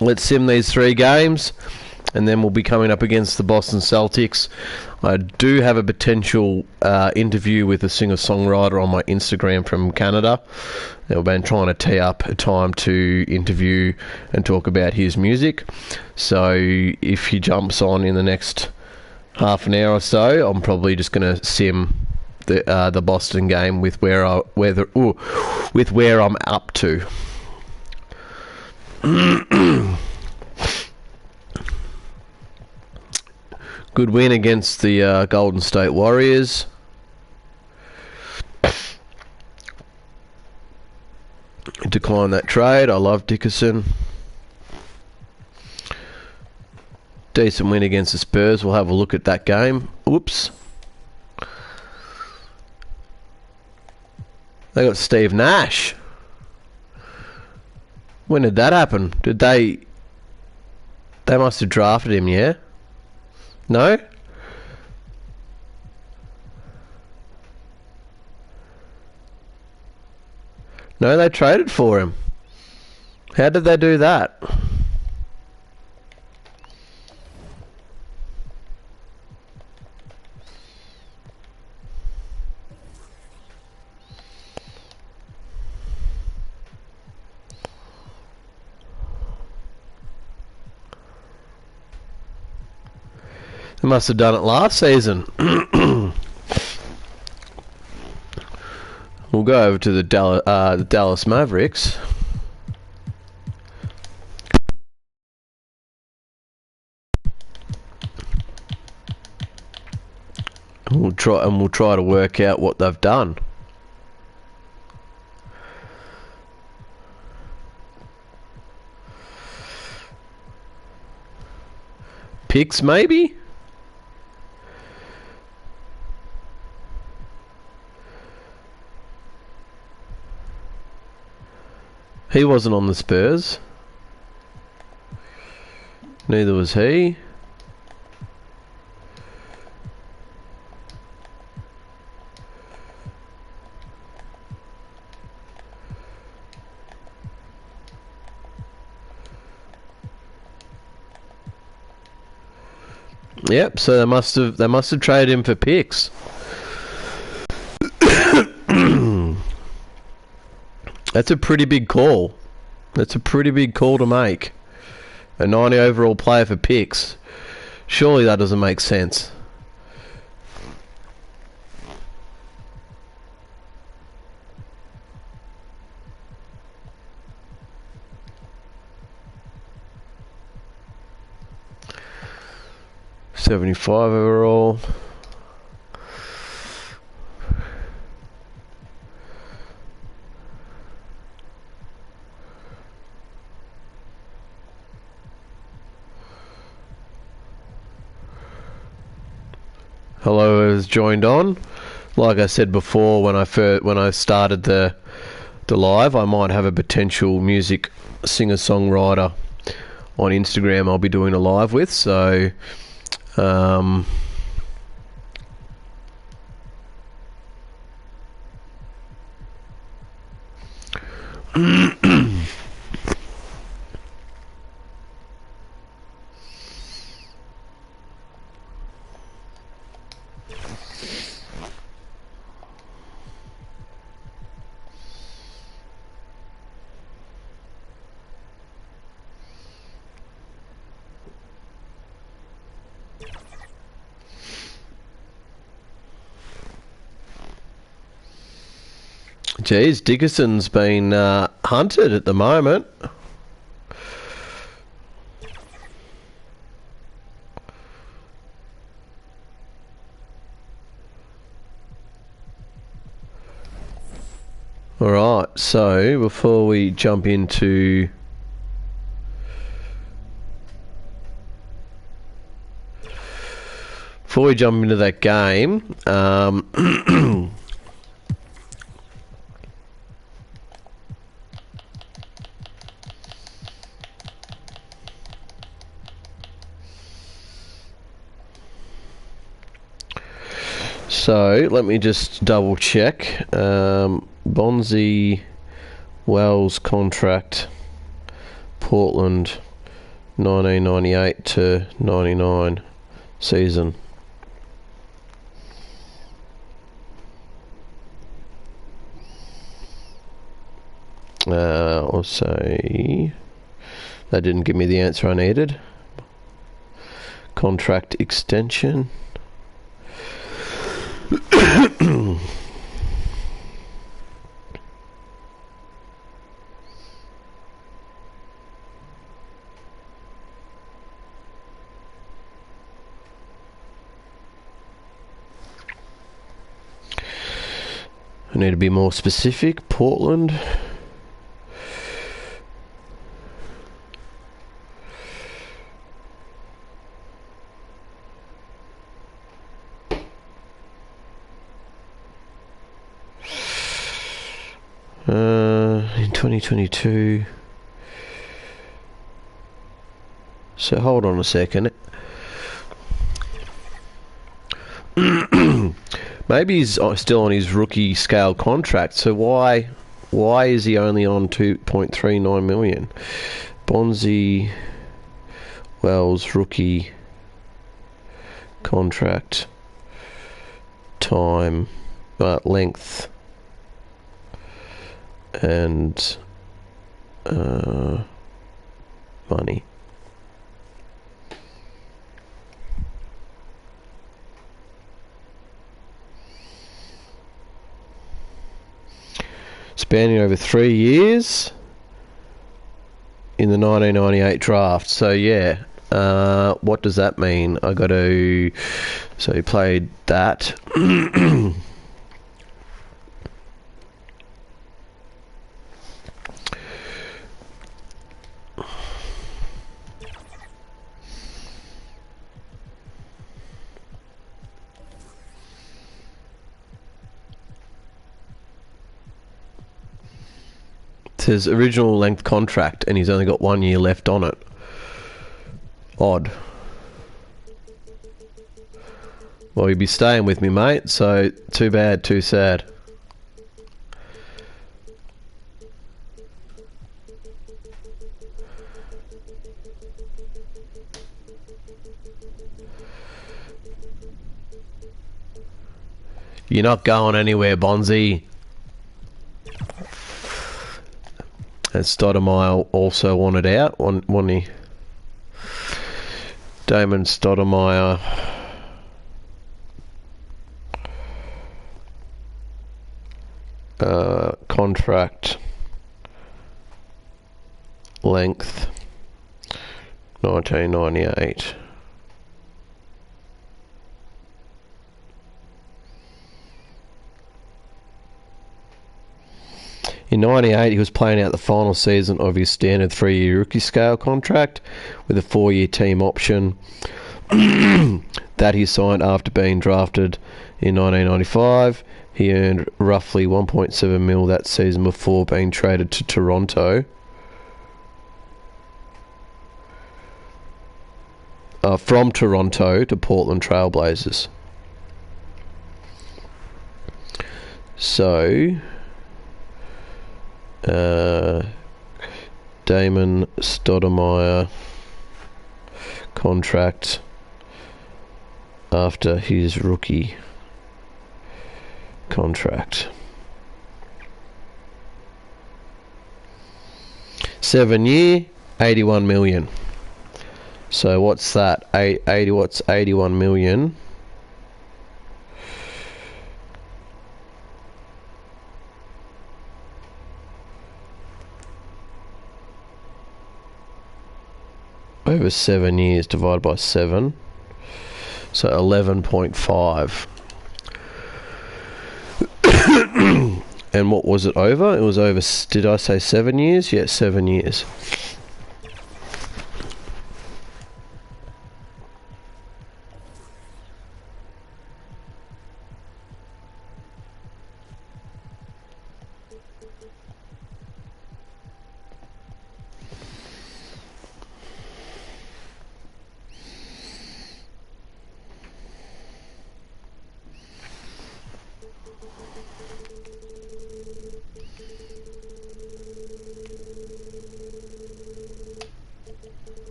let's sim these 3 games, and then we'll be coming up against the Boston Celtics. I do have a potential interview with a singer-songwriter on my Instagram from Canada. I've been trying to tee up a time to interview and talk about his music. So if he jumps on in the next half an hour or so, I'm probably just going to sim the Boston game with where I'm up to. Good win against the Golden State Warriors. Decline that trade. I love Dickerson. Decent win against the Spurs. We'll have a look at that game. Whoops. They got Steve Nash. When did that happen? Did they must have drafted him, yeah? No? No, they traded for him. How did they do that? They must have done it last season. We'll go over to the Dallas Mavericks. We'll try to work out what they've done. Picks, maybe? He wasn't on the Spurs. Neither was he. Yep, so they must have traded him for picks. That's a pretty big call. That's a pretty big call to make. A 90 overall player for picks. Surely that doesn't make sense. $75 overall. Hello has joined on. Like I said before, when I started the live, I might have a potential music singer-songwriter on Instagram I'll be doing a live with, so geez, Dickerson's been hunted at the moment. Alright, so before we jump into that game, so let me just double check. Bonzi Wells contract, Portland 1998 to 99 season. I'll say that didn't give me the answer I needed. Contract extension. I need to be more specific. Portland. In 2022. So hold on a second. Maybe he's still on his rookie scale contract. So why is he only on 2.39 million? Bonzi Wells rookie contract time length and money. Spanning over 3 years in the 1998 draft. So yeah, what does that mean? I got to. So he played that. His original length contract and he's only got 1 year left on it. Odd. Well, you'd be staying with me, mate, so too bad, too sad. You're not going anywhere, Bonzi. And Stoudemire also wanted out, wasn't he? Damon Stoudemire. Contract length 1998. In 98, he was playing out the final season of his standard 3-year rookie scale contract with a 4-year team option that he signed after being drafted in 1995. He earned roughly 1.7 mil that season before being traded to Toronto. From Toronto to Portland Trail Blazers. So Damon Stoudemire contract after his rookie contract. 7 year, 81 million. So what's that? 80. What's 81 million? Over 7 years divided by 7. So 11.5. And what was it over? It was over, did I say 7 years? Yeah, 7 years.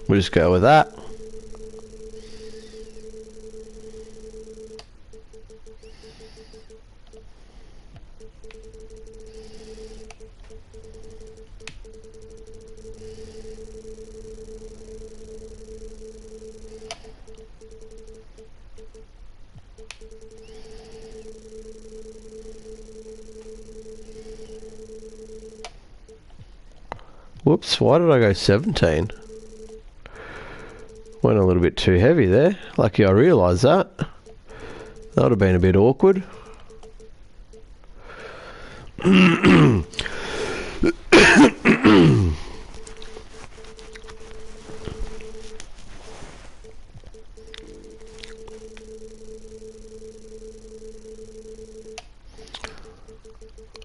We'll just go with that. Whoops, why did I go 17? Went a little bit too heavy there. Lucky I realised that. That would have been a bit awkward. I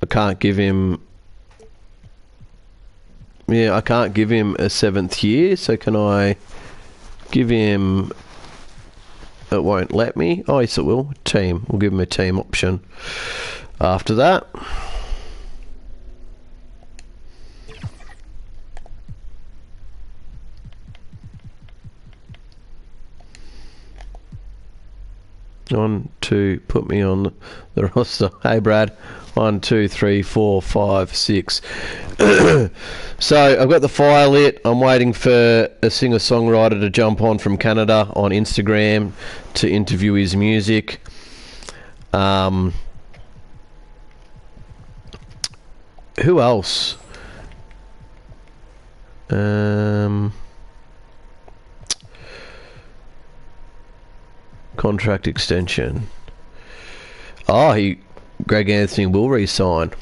can't give him... Yeah, I can't give him a 7th year, so can I give him... It won't let me. Oh, yes it will. Team. We'll give him a team option after that. On to put me on the roster. Hey Brad. 1, 2, 3, 4, 5, 6. So I've got the fire lit. I'm waiting for a singer-songwriter to jump on from Canada on Instagram to interview his music. Who else? Contract extension. Oh, Greg Anthony will re-sign.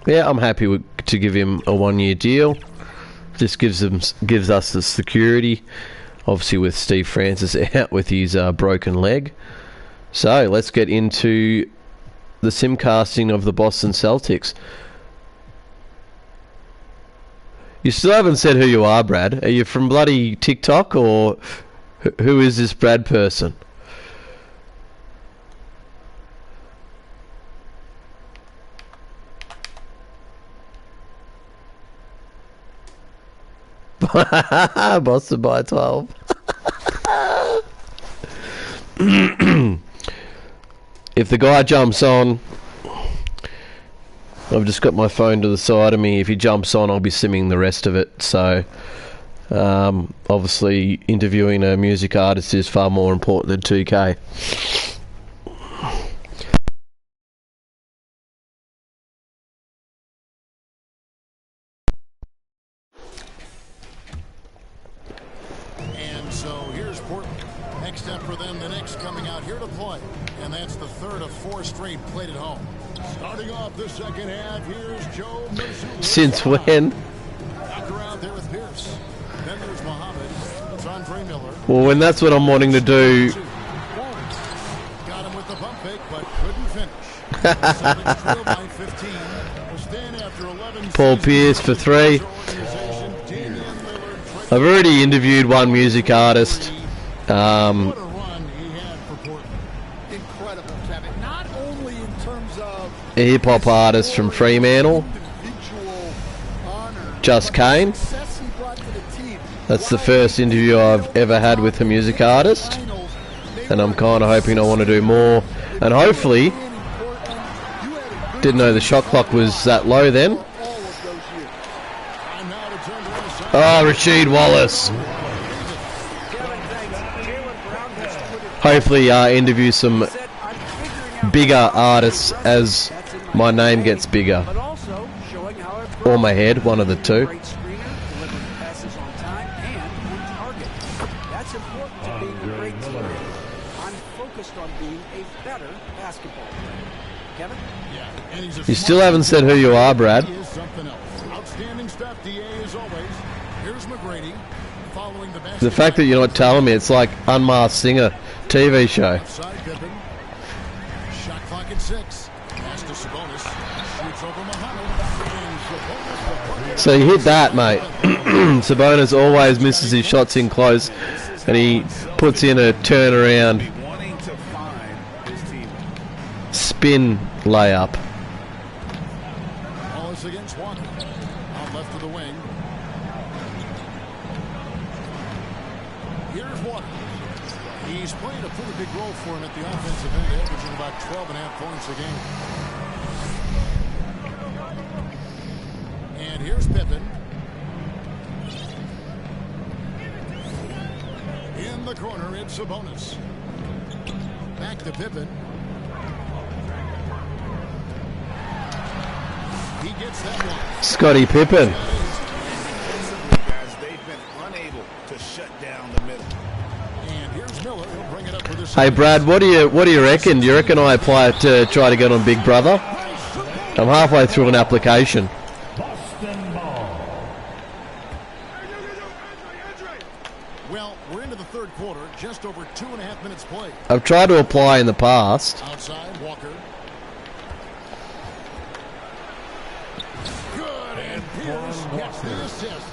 Yeah, I'm happy to give him a 1-year deal. Just gives us the security. Obviously, with Steve Francis out with his broken leg. So let's get into the sim casting of the Boston Celtics. You still haven't said who you are, Brad. Are you from bloody TikTok, or who is this Brad person? Boston by 12. If the guy jumps on... I've just got my phone to the side of me. If he jumps on, I'll be simming the rest of it. So, obviously, interviewing a music artist is far more important than 2K. And so here's Portland. Next step for them, the Knicks coming out here to play. And that's the 3rd of 4 straight played at home. Starting off the second half, here's Joe Mazzulla. Since when? Out there with Pierce. Then there's Muhammad. It's Andre Miller. Well, when that's what I'm wanting to do. Got him with the pump fake, but couldn't finish. By 15. We're staying after 11 Paul Pierce for 3. I've already interviewed one music artist. A hip-hop artist from Fremantle, Just Kane. That's the first interview I've ever had with a music artist, and I'm kind of hoping I want to do more, and hopefully, didn't know the shot clock was that low then. Oh, Rasheed Wallace. Hopefully interview some bigger artists as my name gets bigger, or my head, one of the two. You still haven't said who you are, Brad. The fact that you're not telling me, it's like Unmasked Singer TV show. So you hit that, mate. Sabonis always misses his shots in close, and he puts in a turnaround spin layup. Wallace against Walker. On left of the wing. Here's Walker. He's playing a pretty big role for him at the offensive end, averaging about 12.5 points a game. And here's Pippen. In the corner, it's Sabonis. Back to Pippen. He gets that one. Scottie Pippen. Guys, they've been unable to shut down the middle. And here's Miller. He'll bring it up for this. Hey Brad, what do you reckon? Do you reckon I apply to try to get on Big Brother? I'm halfway through an application. Well, we're into the third quarter. Just over 2.5 minutes played. I've tried to apply in the past. Outside, Walker. Good, and Pierce gets the assist.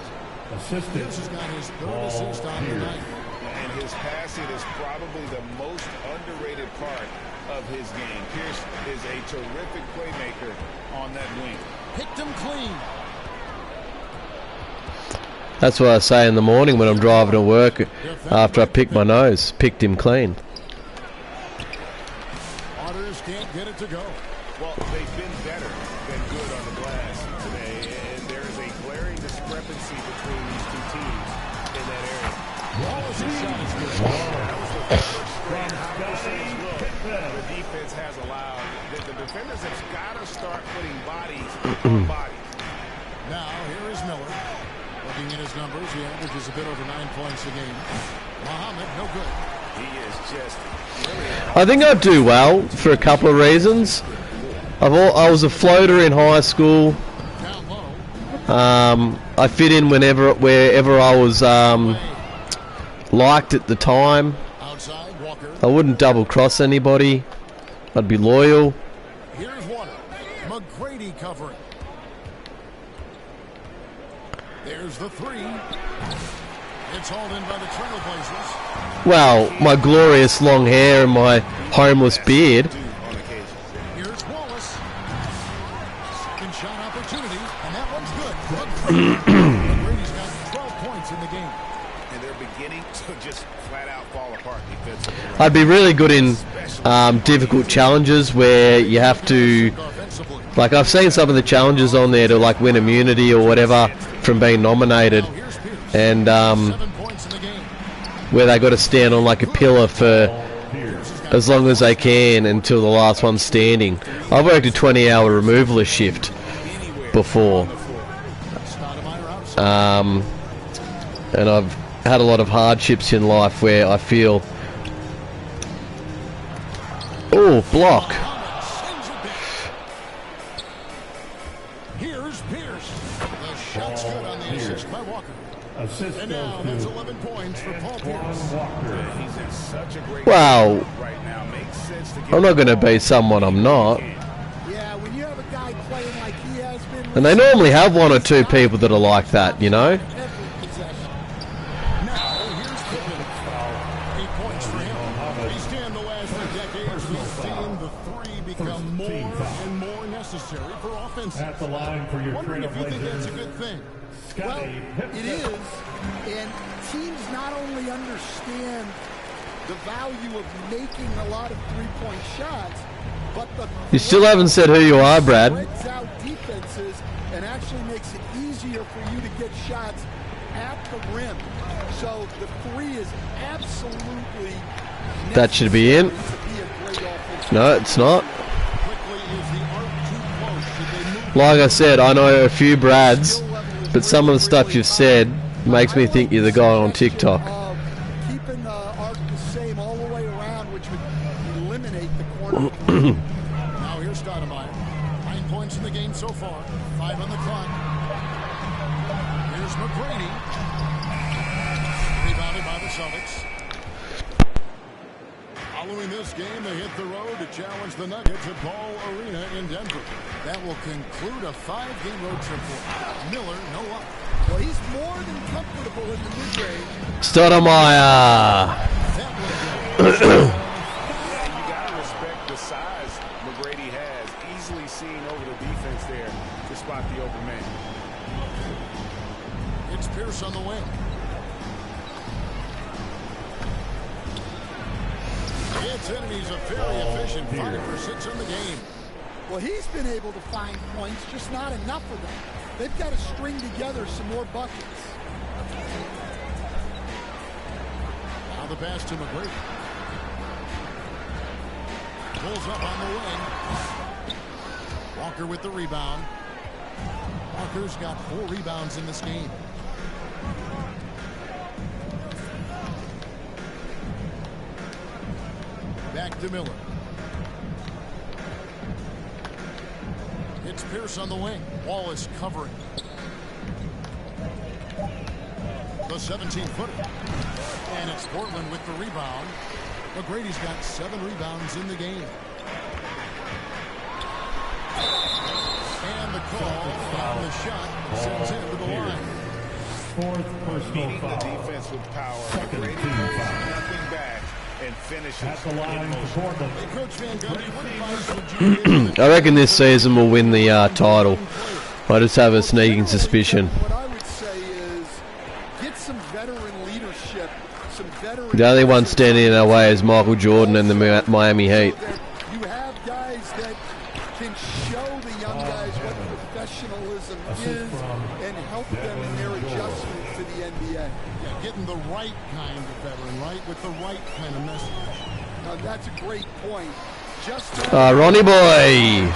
Pierce has got his third assist on the night. And his passing is probably the most underrated part of his game. Pierce is a terrific playmaker on that wing. Picked him clean. That's what I say in the morning when I'm driving to work after I pick my nose. Picked him clean. Otters can't get it to go. Well, they've been better than good on the glass today, and there is a glaring discrepancy between these two teams in that area. Wallace's shot is good. That was the first straight high percentage look the defense has allowed. The defenders have got to start putting bodies on bodies. Now, here is Miller. Looking at his numbers, he averages a bit over 9 points a game. Muhammad, no good. He is just I think I do well for a couple of reasons. I was a floater in high school. Down low. I fit in wherever I was liked at the time. Outside, Walker. I wouldn't double cross anybody. I'd be loyal. Here's one. McGrady covering. There's the three. It's hauled in by the Trailblazers. Well, my glorious long hair and my homeless beard. on occasion. Here's Wallace. Second shot opportunity, and that one's good. McGrady's got 12 points in the game. And they're beginning to just flat out fall apart defensively. I'd be really good in difficult challenges where you have to, Offensively. like I've seen some of the challenges on there to like win immunity or whatever from being nominated, Now here's Pierce. and 7 points in the game. where they got to stand on like a pillar for as long as they can until the last one standing. I've worked a 20-hour removalist shift before, Stoudemire outside. and I've had a lot of hardships in life where I feel, oh, block. Muhammad sends it back. Here's Pierce. The shot's good on the assist by Walker. And now that's 11 points for Paul Pierce. He's in such a great Wow. shape right now. Makes sense to get I'm not going to be someone I'm not. Yeah, when you have a guy playing like he has been, And they normally have one or two people that are like that, you know? every possession. Now here's Pippen. 8 points for him. He's in the last few decades. We've seen the three become more and more necessary for offense. At the line for your Wondering if you think that's a Trailblazers, good thing. Well, Scottie it Pippen. is, and teams not only understand the value of making a lot of three-point shots, but the You still haven't said who you are, Brad. spreads out defenses and actually makes it easier for you to get shots at the rim. So the three is absolutely That should be in. necessary to be a great offensive. No, it's not. Quickly, is the arc too close? Should they move? Like I said, I know a few Brads, but some of the stuff you've said makes me think you're the guy on TikTok. Keeping the arc the same all the way around, which would eliminate the corner. Now here's Stoudemire. 9 points in the game so far. 5 on the clock. Here's McGrady. Rebounded by the Celtics. Following this game, they hit the road to challenge the Nuggets at Ball Arena in Denver. That will conclude a 5-game road trip for him. Miller, no luck. Well, he's more than comfortable in the mid-range. Stoudemire. That will go. You got to respect the size McGrady has. seeing over the defense there to spot the open man. It's Pierce on the wing. He's a very efficient 5 for 6 in the game. Well, he's been able to find points, just not enough of them. They've got to string together some more buckets. Now the pass to McGrady. Pulls up on the wing. Walker with the rebound. Walker's got 4 rebounds in this game. Back to Miller. It's Pierce on the wing. Wallace covering. The 17-footer. And it's Portland with the rebound. McGrady's got 7 rebounds in the game. And the call on the shot sends him to the line. 4th personal foul. The defense with power. McGrady nothing back and finishes at the line for Portland. Hey, Coach Van Gundy, what advice would you I reckon this season we'll win the title. I just have a sneaking suspicion. What I would say is get some veteran leadership, some veteran. The only one standing in our way is Michael Jordan and the Miami Heat. So that you have guys that can show the young guys what professionalism is and help them in their adjustment to the NBA. Yeah, getting the right kind of veteran, right? With the right kind of message. Now, that's a great point. Just Ronnie boy!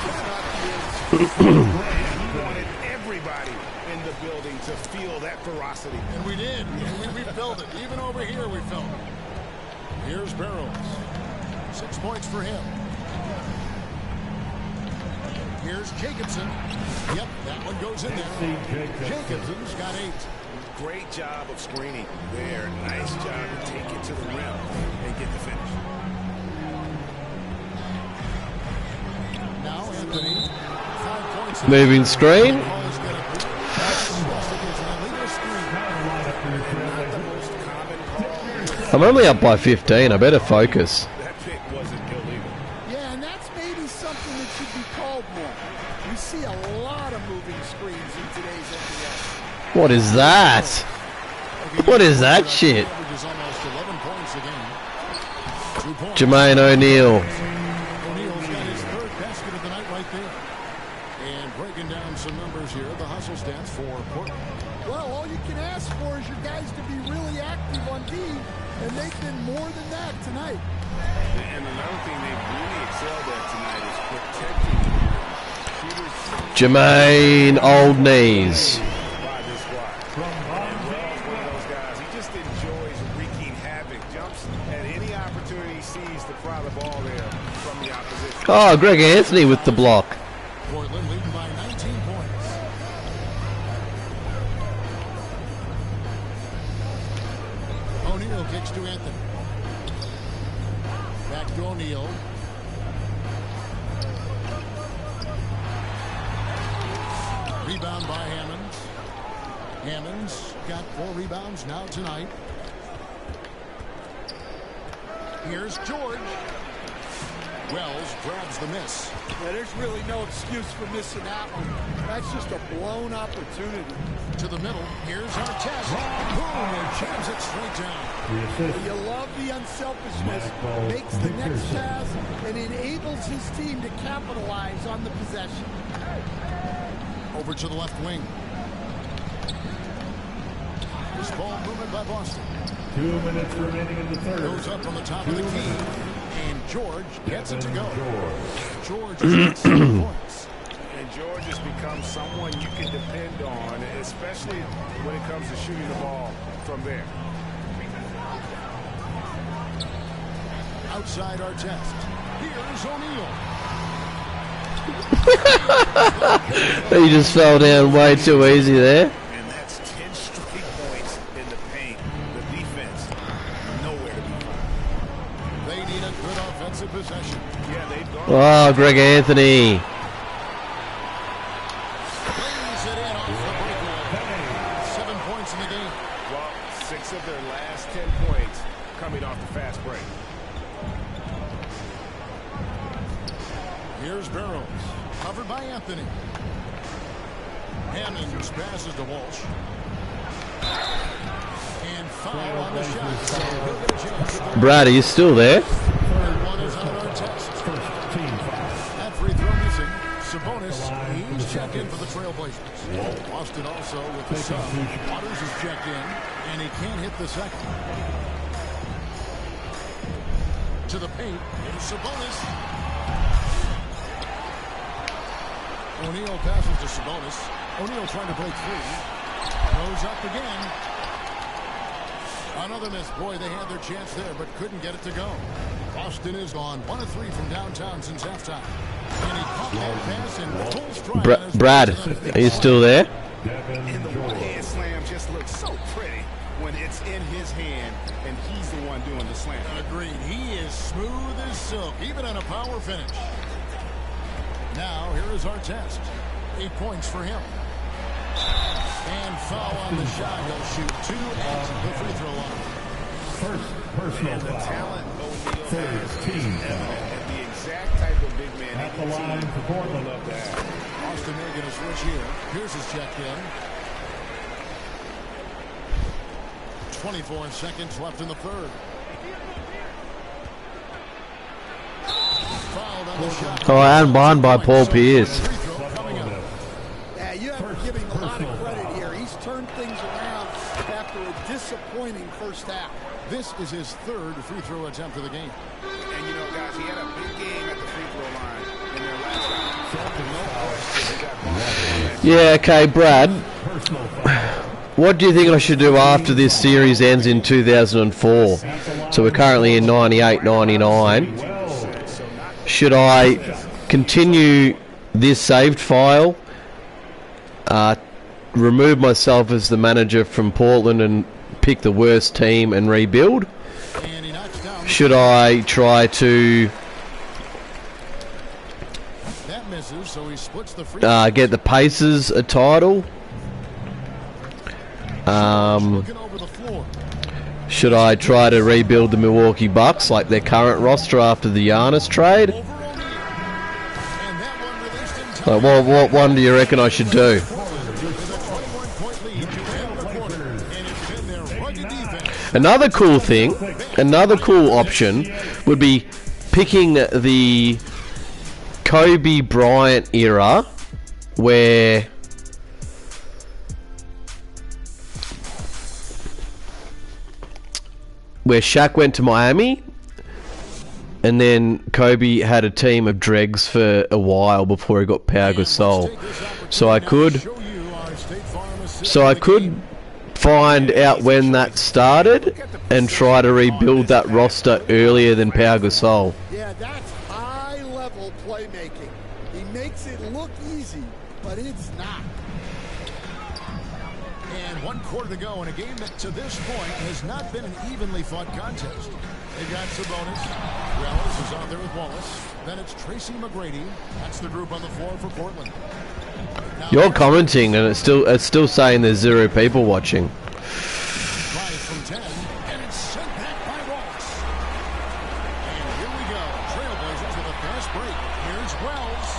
wanted everybody in the building to feel that ferocity. And we did. We felt it. Even over here, we felt it. Here's Barrows. 6 points for him. Here's Jacobson. Yep, that one goes in there. Jacobson's got 8. Great job of screening there. Nice job to take it to the rim and get the finish. Now Anthony. 5 points. Moving screen. I'm only up by 15. I better focus. That pick wasn't illegal. Yeah, and that's maybe something that should be called more. We see a lot of moving screens in today's NBA. What is that? What is that shit? Averages almost 11 points a game. 2 points. Jermaine O'Neal. O'Neal's got his 3rd basket of the night right there. And breaking down some numbers here, the hustle stats for Portland. Well, all you can ask for is your guys to be really active on D, and they've been more than that tonight. And another thing they've really excelled at tonight is protecting the rim. Jermaine Old Knees. By this squad. And Wells, one of those guys, he just enjoys wreaking havoc. Jumps at any opportunity he sees to fly the ball there from the opposition. Oh, Greg Anthony with the block. Portland leading by 19 points. O'Neal kicks to Anthony. Back to O'Neal. Rebound by Hammonds. Hammonds got 4 rebounds now tonight. Here's George. Wells grabs the miss. Yeah, there's really no excuse for missing that one. That's just a blown opportunity. To the middle. Here's Artest. Boom, and jams it straight down. You love the unselfishness. Makes the next pass and enables his team to capitalize on the possession. Over to the left wing. This ball movement by Boston. 2 minutes remaining in the 3rd. Goes up on the top of the key. And George gets it to go. George has got 7 points. And George has become someone you can depend on, especially when it comes to shooting the ball from there. Outside Artest. Here's O'Neal. He just fell down way too easy there. And that's 10 straight points in the paint. The defense, nowhere to be found. They need a good offensive possession. Yeah, they've gone. Oh, Greg Anthony. Brings it in off the breakaway. 7 points in the game. Well, 6 of their last 10 points coming off the fast break. Here's Barrows. Covered by Anthony. Hammonds passes to Walsh. And foul on the shot. So he'll get a chance. Brad, are you still there? Third one is on our test. That free throw missing. Sabonis, he's checked in for the Trailblazers. Boston also with the sub. Waters is checked in, and he can't hit the second. To the paint. Here's Sabonis. O'Neal passes to Sabonis. O'Neal trying to break free. Goes up again. Another miss. Boy, they had their chance there, but couldn't get it to go. Boston is on 1 of 3 from downtown since halftime. And he caught that pass and full stride on his Brad, are you still there? And the one-hand slam just looks so pretty when it's in his hand and he's the one doing the slam. Agreed. He is smooth as silk, even on a power finish. Now, here is our test. 8 points for him. And foul on the shot. He'll shoot 2 at the free throw line. First personal And the foul. talent O'Neal Third has team is foul. evident, and the exact type of big man At the any line team for Portland. would love to have. Austin making a switch here. Pierce is checked in. 24 seconds left in the third. Fouled on the shot. Oh, and behind by Paul Pierce. Free throw coming up. Yeah, you have to give him a lot of credit here. He's turned things around after a disappointing first half. This is his third free throw attempt of the game. And you know, guys, he had a big game at the free throw line in their last round. No question he got called. Yeah, okay, Brad. What do you think I should do after this series ends in 2004? So we're currently in 98, 99. Should I continue this saved file, remove myself as the manager from Portland and pick the worst team and rebuild? And he knocks down. Should I try to That misses, so he splits the free get the Pacers a title? looking over the floor. Should I try to rebuild the Milwaukee Bucks like their current roster after the Giannis trade? Over O'Neal. And that one released in time. What one do you reckon I should do? With a 21-point lead to end the quarter. And it's been their rugged defense. Another cool thing, another cool option would be picking the Kobe Bryant era where Shaq went to Miami and then Kobe had a team of dregs for a while before he got Pau Gasol. So I could find out when that started and try to rebuild that roster earlier than Pau Gasol. Yeah, that's high-level playmaking. He makes it look easy, but it's not. And 1 quarter to go in a game that to this point has not been an evenly fought contest. They got Sabonis. Wallace is out there with Wallace. Then it's Tracy McGrady. That's the group on the floor for Portland. Now, You're commenting and it's still saying there's 0 people watching. Drive from 10, and it's sent back by Wallace. And here we go. Trailblazers with a fast break. Here's Wells.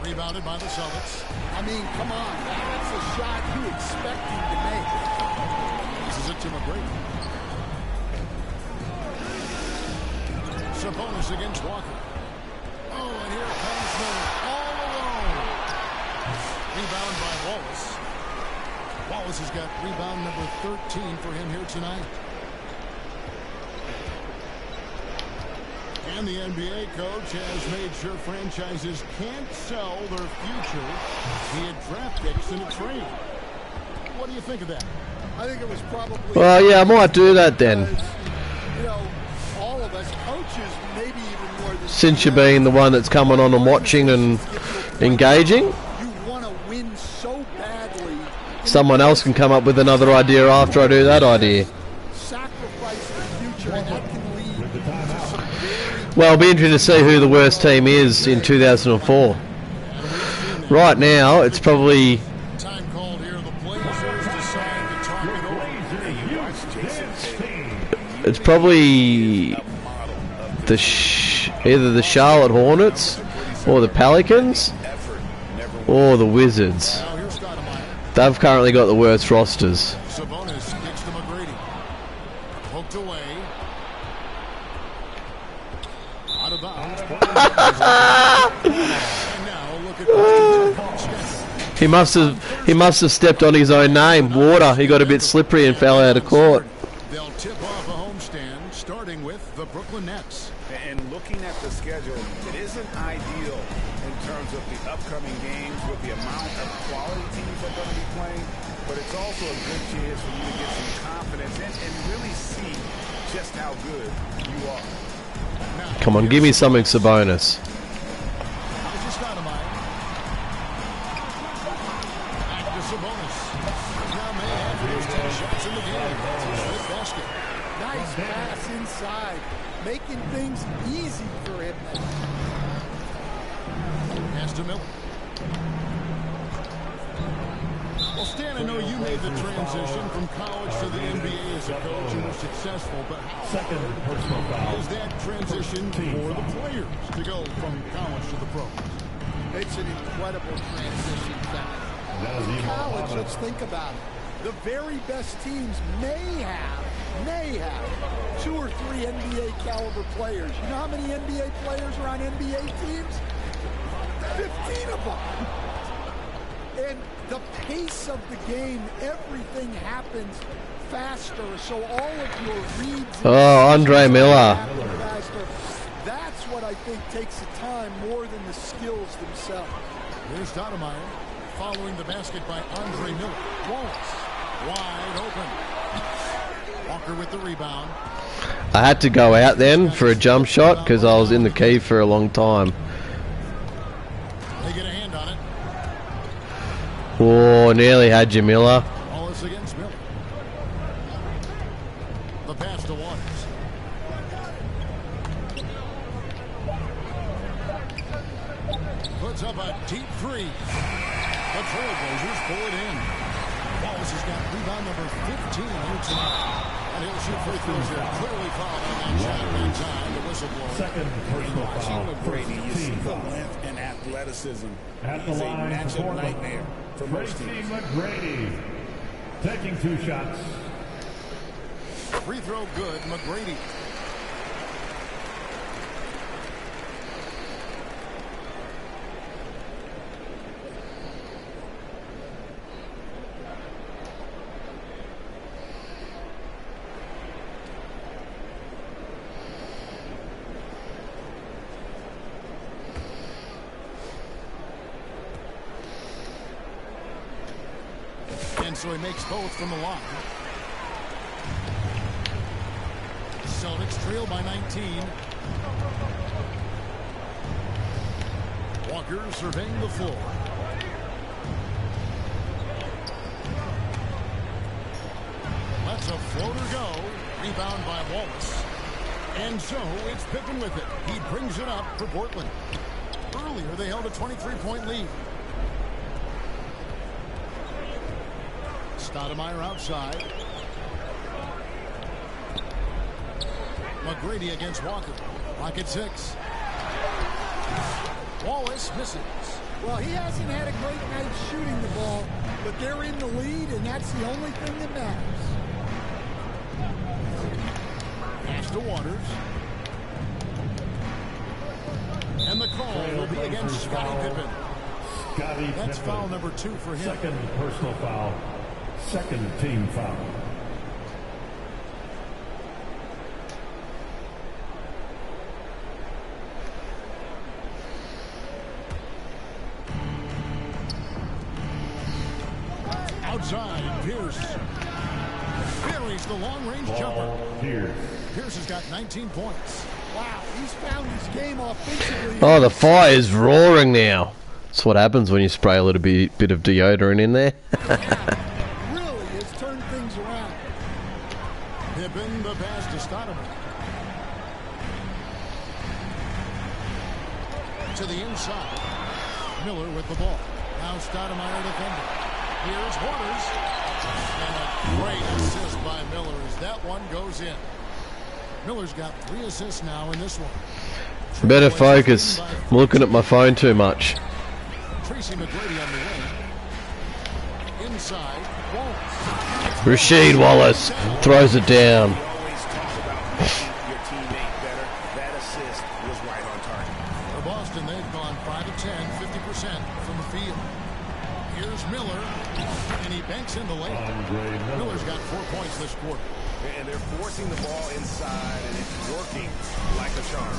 Rebounded by the Celtics. I mean, come on. That's a shot you expect him to make. This is it to McGrady. Sabonis against Walker. Oh, and here comes Miller all alone. Rebound by Wallace. Wallace has got rebound number 13 for him here tonight. And the NBA coach has made sure franchises can't sell their future via draft picks in a trade. What do you think of that? I think it was probably... Well, yeah, I might do that then. because, you know, all of us coaches, maybe even more than... Since you're being the one that's coming on and watching and engaging, You want to win so badly. someone else can come up with another idea after I do that idea. Sacrifice the future, and that can lead to some very... Well, it'll be interesting to see who the worst team is in 2004. Right now, it's probably Time called here. The Blazers decide to talk it over. You watch Jason Tatum. it's probably either the Charlotte Hornets Or the Pelicans? Effort never Or the Wizards? Now here's Stoudemire. They've currently got the worst rosters. Sabonis kicks to McGrady. Poked away. Out of bounds. And now look at Boston's schedule. He must have stepped on his own name. Water. He got a bit slippery and fell out of court. They'll tip off a homestand, starting with the Brooklyn Nets. And looking at the schedule, it isn't ideal in terms of the upcoming games with the amount of quality teams that are going to be playing, but it's also a good chance for you to get some confidence and really see just how good you are. Come on, give me something, Sabonis. Here's your Stoudemire. Back to Sabonis. Now may have his 10 shots in the game. That's his fifth basket. Nice pass inside, making things easy for him. Pass to Miller. Well, Stan, I know you made the transition from college to the NBA as a coach and were successful, but how Second personal foul. is that transition for the players to go from college to the pros? It's an incredible transition, Kevin. That is In even college, harder. let's think about it. The very best teams may have 2 or 3 NBA caliber players. You know how many NBA players are on NBA teams? 15 of them. And the pace of the game, everything happens faster. So all of your reads. Oh, Andre Miller. happen faster. That's what I think takes the time more than the skills themselves. Here's Stoudemire following the basket by Andre Miller. Wallace wide open. Walker with the rebound. I had to go out then for a jump shot because I was in the key for a long time. They get a hand on it. Oh, nearly had you, Miller. Wallace against Miller. The pass to Waters. Puts up a deep three. The Trailblazers pull it in. Wallace has got rebound number 15 here tonight. And he'll shoot free throws here. Clearly fouled on that shot that time. The whistle blows. Second personal foul. Brady, you see Team the foul. length and athleticism. At the He's a line for matchup Portland, nightmare for most Tracy teams. McGrady. Taking 2 shots. Free throw good. McGrady. And so he makes both from the line. Celtics trail by 19. Walker surveying the floor. Lets a floater go. Rebound by Wallace. And so it's Pippen with it. He brings it up for Portland. Earlier they held a 23-point lead. Stoudemire outside. McGrady against Walker. Rocket 6. Wallace misses. Well, he hasn't had a great night shooting the ball, but they're in the lead, and that's the only thing that matters. Pass to Waters. And the call will be against Scottie Pippen. Scottie That's Pippen. foul number 2 for him. Second personal foul. Second team foul. Outside, Pierce. Buries the long-range jumper. Ball here. Pierce has got 19 points. Wow, he's found his game offensively. Oh, the fire is roaring now. That's what happens when you spray a little bit of deodorant in there. Really has turned things around. Pippen, the pass to Stoudemire. To the inside. Miller with the ball. Now Stoudemire defending. Here's Waters. And a great assist by Miller as that one goes in. Miller's got 3 assists now in this one. Better focus. I'm looking at my phone too much. Tracy McGrady on the wing. Inside, Wallace. Rasheed Wallace throws it down. You always talk about making your teammate better. That assist was right on target. For Boston, they've gone 5 of 10, 50% from the field. Here's Miller, and he banks in the lane. Miller's got 4 points this quarter. And they're forcing the ball inside, and it's working like a charm.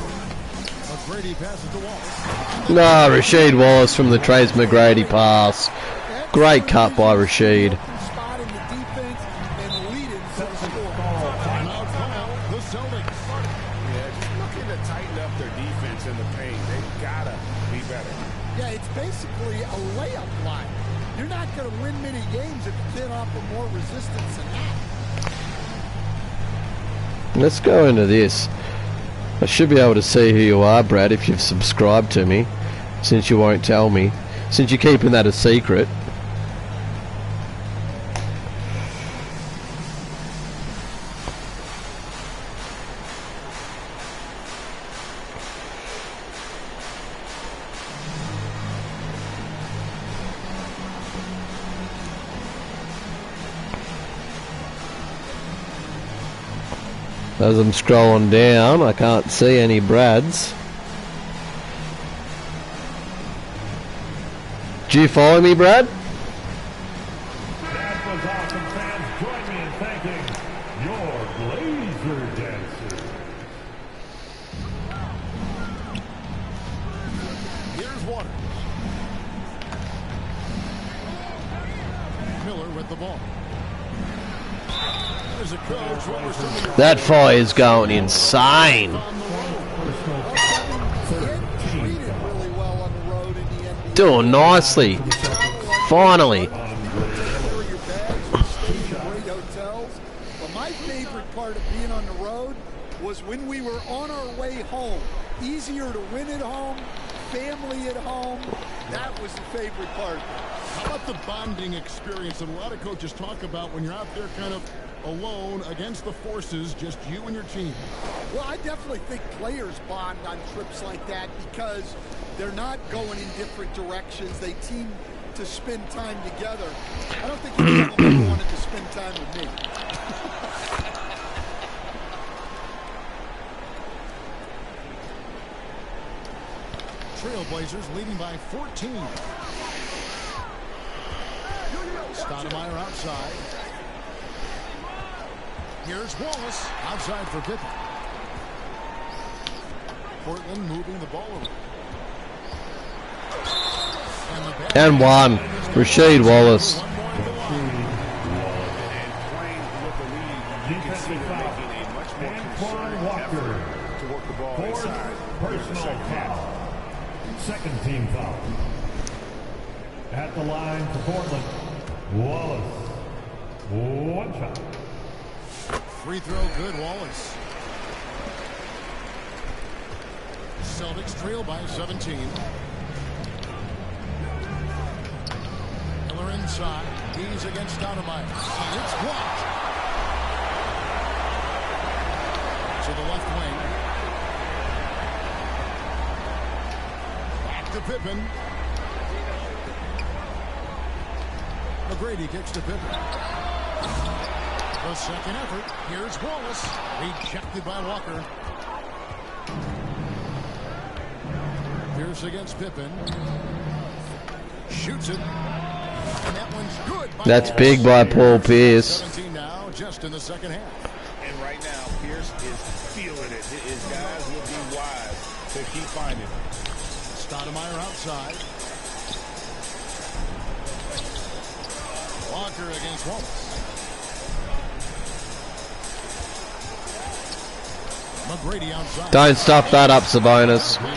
McGrady passes to Wallace. Nah, Rasheed Wallace from the Trace McGrady pass. Great cut by Rasheed. Spotting the defense and leading to the score. Timeout call, the Celtics. Yeah, just looking to tighten up their defense in the paint. They've got to be better. Yeah, it's basically a layup line. You're not going to win many games if you can't offer more resistance than that. Let's go into this. I should be able to see who you are, Brad, if you've subscribed to me, since you won't tell me. Since you're keeping that a secret. As I'm scrolling down, I can't see any Brads. Do you follow me, Brad? That was awesome, fans. Join me in thanking your Blazer dancers. Here's Waters. Miller with the ball. There's a coach. What were some of your That fire is going insane. on the road? Treated really well on the road in the NBA. Doing nicely. Finally. Your bags and stay in great hotels. But my favorite part of being on the road was when we were on our way home. Easier to win at home, family at home. That was the favorite part. How about the bonding experience that a lot of coaches talk about when you're out there kind of alone against the forces, just you and your team? Well, I definitely think players bond on trips like that because they're not going in different directions. They team to spend time together. I don't think any of them ever wanted to spend time with me. Trailblazers leading by 14. Stoudemire outside. Here's Wallace outside for Pippen. Portland moving the ball over. And one. Rasheed Wallace. And playing with the lead, you can see Defensive them foul. making a much more Antoine concerted Walker. effort to work the ball Fourth inside. personal foul. Second team foul. At the line for Portland, Wallace. One shot. Free throw good, Wallace. Celtics trail by 17. Miller inside. He's against Stoudemire. And it's blocked. To the left wing. Back to Pippen. McGrady kicks to Pippen. The second effort. Here's Wallace. Rejected by Walker. Pierce against Pippen. Shoots it. And that one's good. That's big by Paul Pierce. 17 now, just in the second half. And right now, Pierce is feeling it. His guys will be wise to keep finding it. Stoudemire outside. Walker against Wallace. McGrady outside. Don't stuff that up, Sabonis. He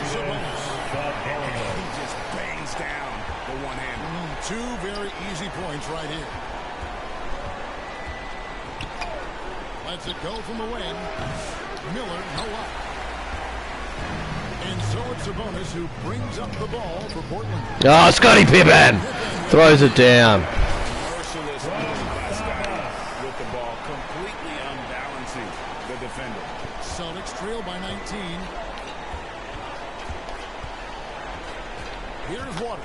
just bangs down the one-hander. Two very easy points right here. Lets it go from the wing. Miller, no up. And so it's Sabonis who brings up the ball for Portland. Oh, Scottie Pippen throws it down. Merciless move by Scotty with the ball, completely unbalancing the defender. Celtics trail by 19. Here's Waters.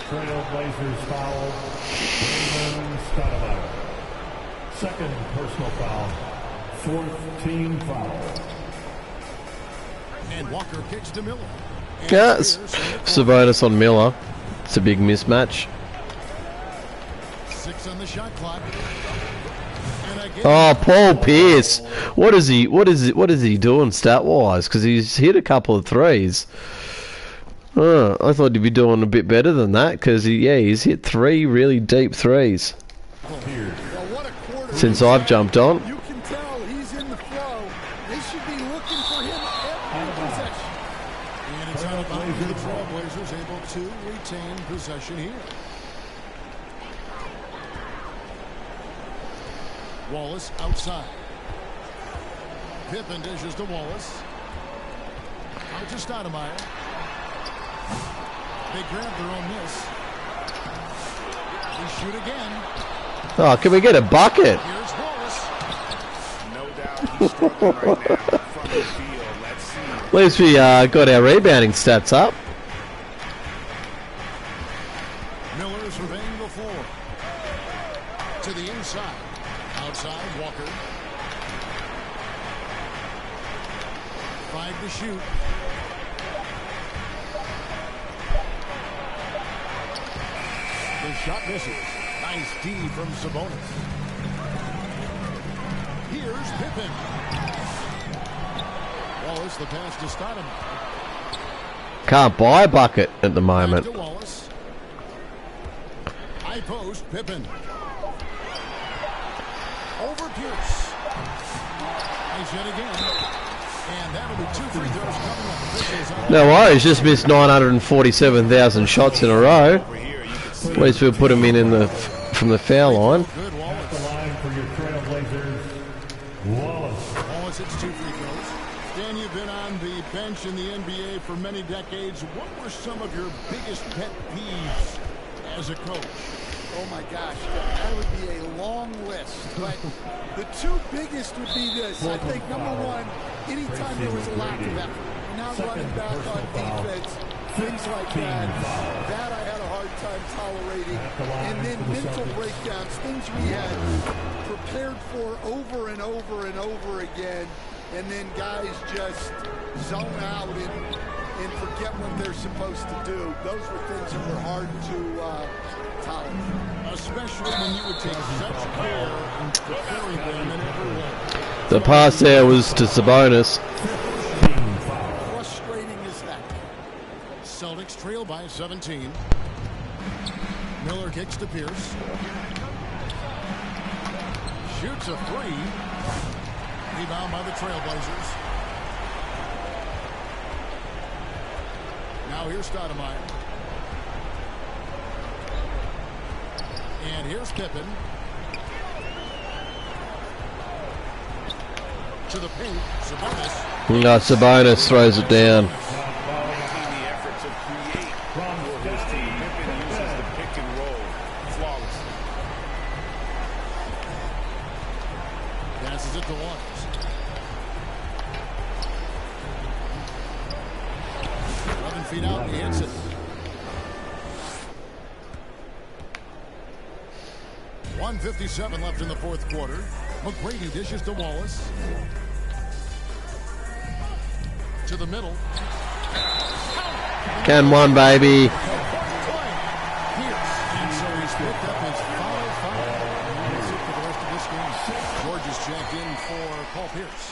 Trailblazers foul. Raymond Stoudemire. Second personal foul. Fourth team foul. And Walker kicks to Miller. And Yes. Pierce in the corner. Sabonis on Miller. It's a big mismatch. 6 on the shot clock. And again, Oh, Paul Pierce. What is he doing stat wise? Because he's hit a couple of threes. I thought he'd be doing a bit better than that. Because he's hit 3 really deep threes Well, what a quarter. since I've jumped on. You can tell he's in the flow. They should be looking for him every possession. and it's out of bounds. The Trailblazers able to retain possession here. Wallace outside. Pippen dishes to Wallace. Out to Stoudemire. They grab their own miss. They shoot again. Oh, can we get a bucket? Here's Wallace. No doubt he's struggling right now from the field. Let's see. At least we got our rebounding stats up. Miller surveying the floor. To the inside. Outside, Walker. 5 to shoot. The shot misses. Nice D from Sabonis. Here's Pippen. Wallace, the pass to Stoudemire. Can't buy a bucket at the moment. Back to Wallace. High post, Pippen. Over Pierce. Nice yet again. And that'll be 2 free throws coming up. Officials on No worries, just missed 947,000 shots in a row. Over here, you can see At least we'll put him in the from the foul line. good The Wallace. line for your Trailblazers, Wallace. Wallace hits 2 free throws. Dan, you've been on the bench in the NBA for many decades. What were some of your biggest pet peeves as a coach? Oh my gosh, that would be a long list. But the 2 biggest would be this. I think number 1, anytime there was a lack of effort, not running back on defense, things like that. That I had a hard time tolerating. And then mental breakdowns, things we had prepared for over and over and over again. And then guys just zone out and forget what they're supposed to do. Those were things that were hard to tolerate. Especially when you would take such care in preparing them in every way. The pass there was to Sabonis. Frustrating as heck. Celtics trail by 17. Miller kicks to Pierce. Shoots a 3. Rebound by the Trailblazers. Now here's Stoudemire. And here's Pippen. To the paint. Sabonis. No, Sabonis throws it down. the effort to create for his team. Pippen uses the pick and roll flawlessly. Passes it to Waters. 11 feet out, he hits it. .157 left in the 4th quarter. McGrady dishes to Wallace. To the middle. Can one, baby. Pierce. And so he's picked up his foul. And that's it for the rest of this game. George is checked in for Paul Pierce.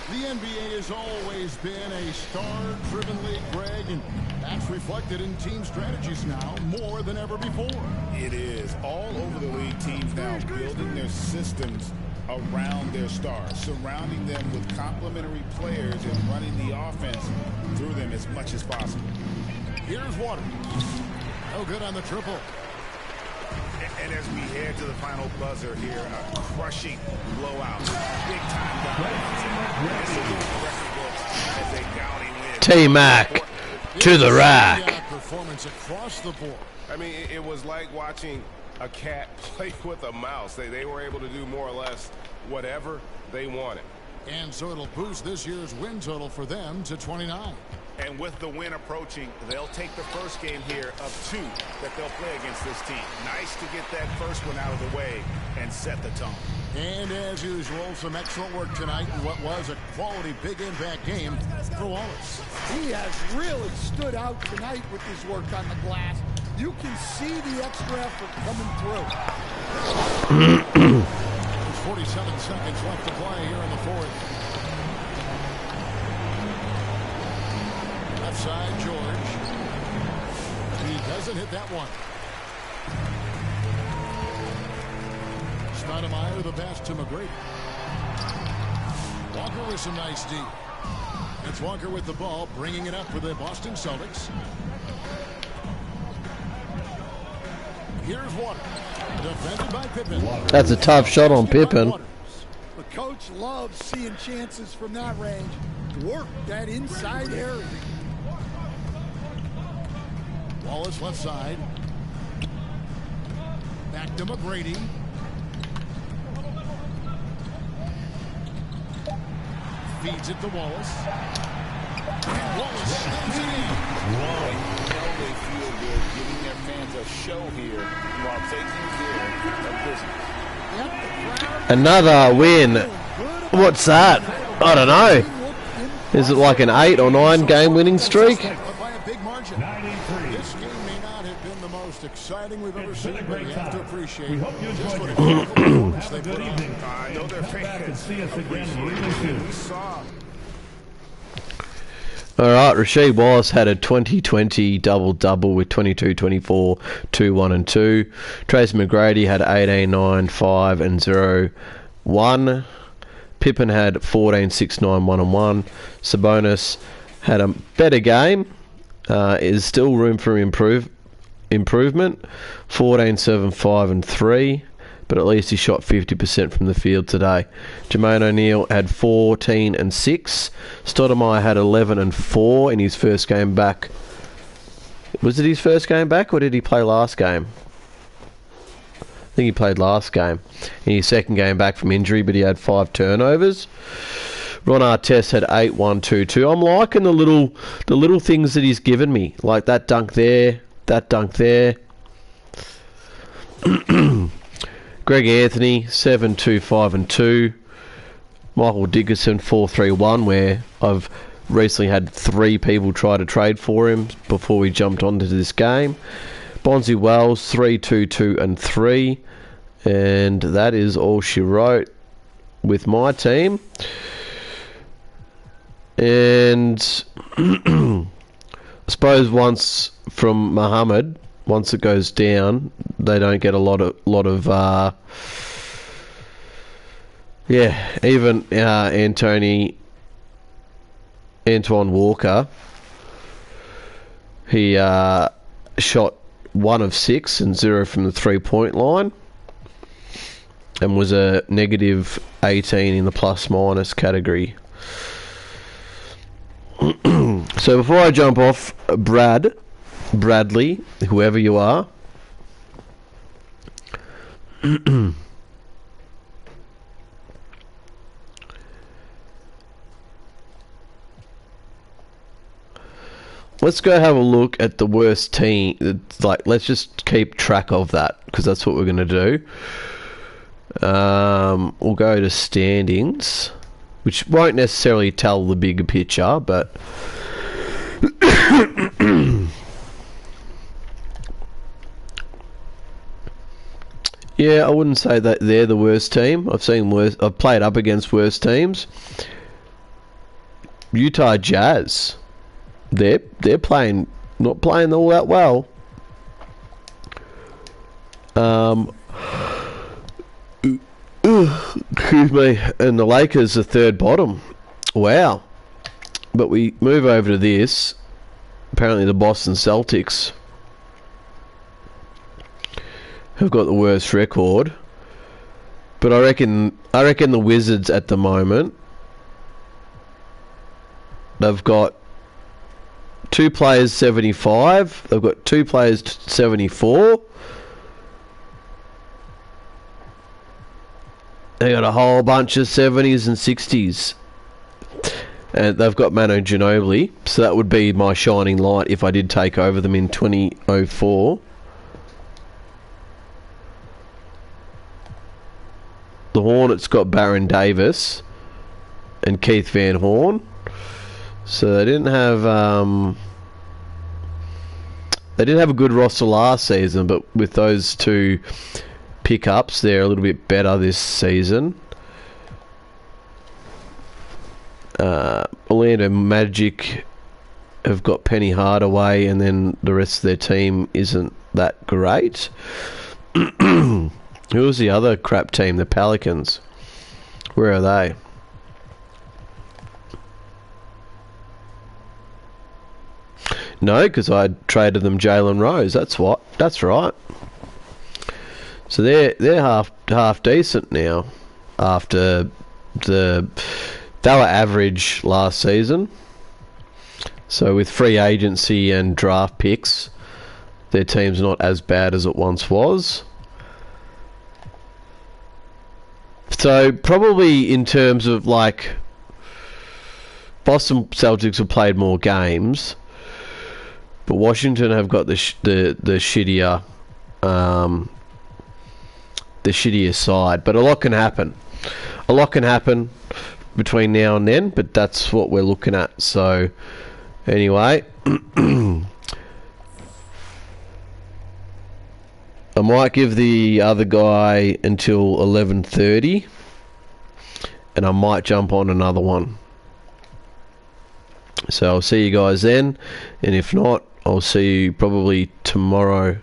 The NBA has always been a star-driven league, Greg, and that's reflected in team strategies now more than ever before. It is. All over the league, teams now building their systems around their stars, surrounding them with complementary players and running the offense through them as much as possible. Here's Waters. No good on the triple. And as we head to the final buzzer here, a crushing blowout. Big time dominance. This will be the record books as a doubting win. T-Mac to the rack. Performance across the board. I mean, it was like watching a cat play with a mouse. They were able to do more or less whatever they wanted. And so it'll boost this year's win total for them to 29. And with the win approaching, they'll take the first game here of 2 that they'll play against this team. Nice to get that first one out of the way and set the tone. And as usual, some excellent work tonight in what was a quality big impact game for Wallace. He has really stood out tonight with his work on the glass. You can see the extra effort coming through. There's 47 seconds left to play here in the fourth. Left side, George. He doesn't hit that one. Stoudemire, the pass to McGrady. Walker with some nice D. It's Walker with the ball, bringing it up for the Boston Celtics. Here's Waters. Defended by Pippen. That's a tough shot on Pippen. The coach loves seeing chances from that range. Work that inside area. Wallace left side. Back to McGrady. Feeds it to Wallace. And Wallace slams it in. They feel good giving their fans a show here while taking care of business. Another win. What's that? I don't know. Is it like an 8 or 9 game winning streak? By a big margin. 93. This game may not have been the most exciting we've ever seen, but we have to appreciate We hope you just enjoyed what a it. great performance they Have a put good on. evening. I know their Come back and fans. see us again really soon. We saw Alright, Rasheed Wallace had a 20-20 double-double with 22, 24, 2, 1 and 2. Tracy McGrady had 18, 9, 5 and 0, 1. Pippen had 14, 6, 9, 1 and 1. Sabonis had a better game. Is still room for improvement. 14, 7, 5 and 3. But at least he shot 50% from the field today. Jermaine O'Neal had 14 and 6. Stoudemire had 11 and 4 in his first game back. Was it his first game back, or did he play last game? I think he played last game. In his second game back from injury, but he had 5 turnovers. Ron Artest had 8, 1, 2, 2. I'm liking the little things that he's given me, like that dunk there, that dunk there. Greg Anthony, 7, 2, 5 and 2. Michael Dickerson, 4, 3, 1, where I've recently had 3 people try to trade for him before we jumped onto this game. Bonzi Wells, 3, 2, 2 and 3. And that is all she wrote with my team. And I suppose once from Muhammad, once it goes down, they don't get a lot of even Antoine Walker, he shot 1 of 6 and 0 from the 3-point line, and was a negative 18 in the plus minus category. So before I jump off, Bradley, whoever you are, let's go have a look at the worst team. Like, let's just keep track of that, because that's what we're going to do. We'll go to standings, which won't necessarily tell the bigger picture, but yeah, I wouldn't say that they're the worst team. I've played up against worse teams. Utah Jazz, they're not playing all that well. Excuse me. And the Lakers are third bottom. Wow. But we move over to this. Apparently the Boston Celtics have got the worst record. But I reckon the Wizards at the moment, they've got 2 players 75. They've got 2 players 74. They got a whole bunch of 70s and 60s. And they've got Manu Ginobili, so that would be my shining light if I did take over them in 2004. The Hornets got Baron Davis and Keith Van Horn. So they didn't have a good roster last season, but with those two pickups, they're a little bit better this season. Orlando Magic have got Penny Hardaway, and then the rest of their team isn't that great. Who was the other crap team? The Pelicans. Where are they? No, because I traded them Jalen Rose. That's what. That's right. So they're half decent now. After they were average last season. So with free agency and draft picks, their team's not as bad as it once was. So probably in terms of like Boston Celtics have played more games. But Washington have got the shittier side. But a lot can happen. A lot can happen between now and then. But that's what we're looking at. So anyway, I might give the other guy until 11:30, and I might jump on another one. So I'll see you guys then, and if not, I'll see you probably tomorrow